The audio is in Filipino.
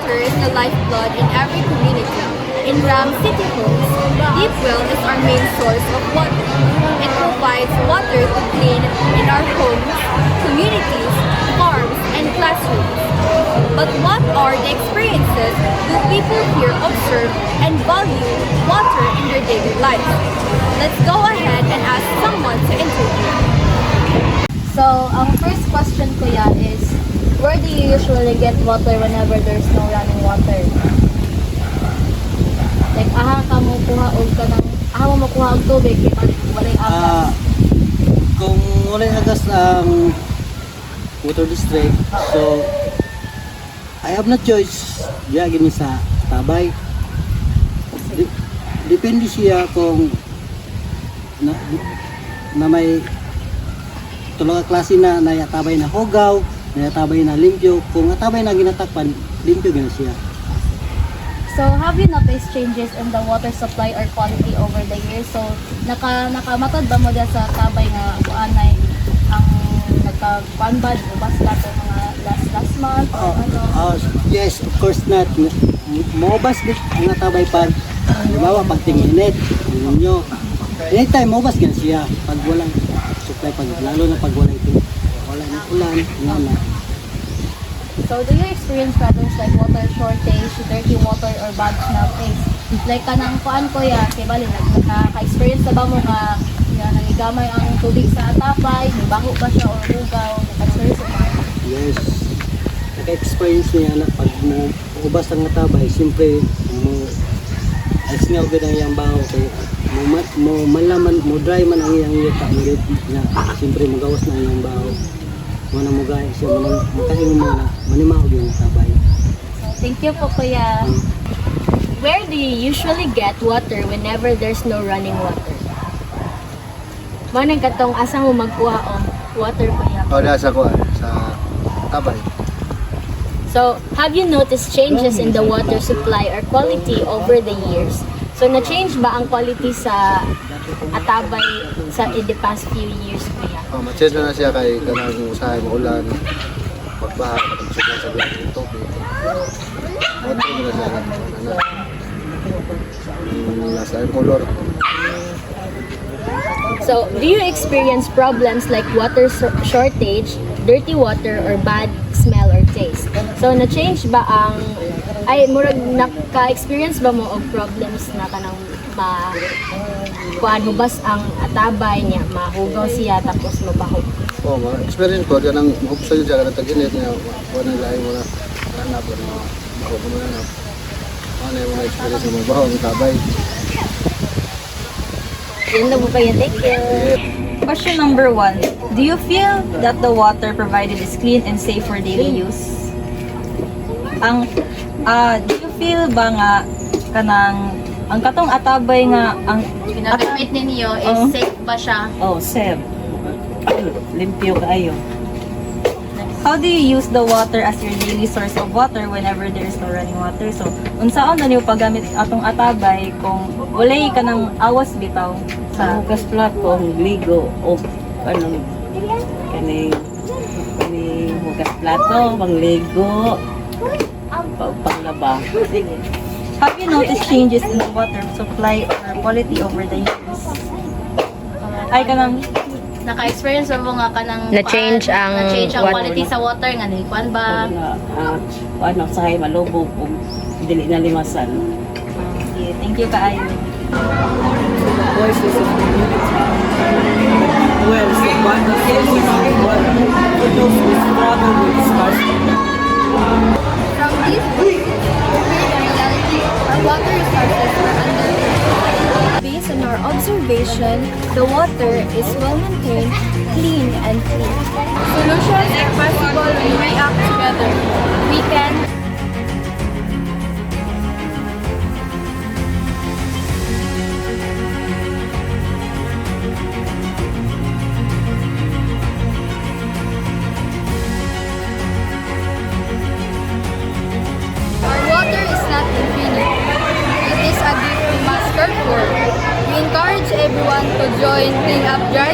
Water is the lifeblood in every community. In Ram City Homes, Deep Well is our main source of water. It provides water to clean in our homes, communities, farms, and classrooms. But what are the experiences do people here observe and value water in their daily lives? Let's go ahead and ask someone to interview. So, ang first question ko is, where do you usually get water whenever there's no running water? Like, aha mo makuha og tubig, walay agas. Kung wala agas ang water district, so I have no choice. Diya gini sa tabay. Depende siya kung na may tulong klase na nayatabay na hugaw, nayatabay na limpyo. Kung natabay na ginatakpan, limpyo gina siya. So, have you noticed changes in the water supply or quality over the years? So, nakamatod ba mo dyan sa tabay nga anay ang nagka-panbad o basta ito mga last month o ano? Yes, of course not. Mobas bit ang natabay pag halimbawa pag tinginit, ninyo. Anytime mobas gan siya pag walang supply, pag lalo na pag wala ito. Wala na ulan, wala. So, do you experience problems like water shortage, dirty water, or bad smell taste? Like, kanang kuan ko ya, kay bali, naka-experience na ba mo nga nangigamay ang tubig sa atapay, may baho ba siya or lugaw, naka-experience mo? Yes. Naka-experience niya na pag ubas ang natabay, siyempre ay smell good ang iyang baho kay malaman mo dry man ang iyang yuta nga siyempre magawas na ang iyang baho. Muna mo gaya siya, makahingon mo na manimahog yung tabay. Thank you po, Kuya. Where do you usually get water whenever there's no running water? Manang katong asa mo magkuha o water, Kuya? O, nasa ko sa tabay. So, have you noticed changes in the water supply or quality over the years? So, na-change ba ang quality sa atabay in the past few years, Kuya? O, ma-change na siya kay kanang usahay mo ulan, pagbaha, pag-check sa bilang ng tubig. Water mo na siya nasa yung color. So, do you experience problems like water shortage, dirty water, or bad smell or taste? So, na-change ba ang murag naka-experience ba mo og problems na kanang kuan hubas ang atabay niya, mahugaw siya tapos mabaho? O, ma-experience ko, kanang mahupsa yun siya, kanang tag-init niya, wala nang lahi mo na, hanap mo na, baho mo na hanap. Ano yung mga experience mo, baho ang tabay. Yun na po kayo, thank you. Question number 1. Do you feel that the water provided is clean and safe for daily use? Do you feel ba nga kanang ang katong atabay nga ang Ginagamit ninyo is safe ba siya? Oh, Seb. Limpyo kaayo. how do you use the water as your daily source of water whenever there is no running water? So, unsaon na niyo paggamit atong atabay kung walay ka ng awas bitaw Sa sa hugas plato, ligo, o kanang kaning hugas plato, pangligo, panglaba. Have you noticed changes in the water supply or quality over the years? Ay kanang Naka-experience ba mo nga kanang Na-change ang quality sa water nga nilikuan ba? Ano, sahay malubog, o dili na limasan. Okay, thank you kaayo. Voices of community. Well, so one of the sources of water for those who struggle with scarcity. From these books, we hear the reality our water resources are under. Based on our observation, the water is well maintained, clean, and clean. Solutions are possible when we act together. We can Our water is not infinite. It is a gift we must care for. We encourage everyone to join Clean Up Dry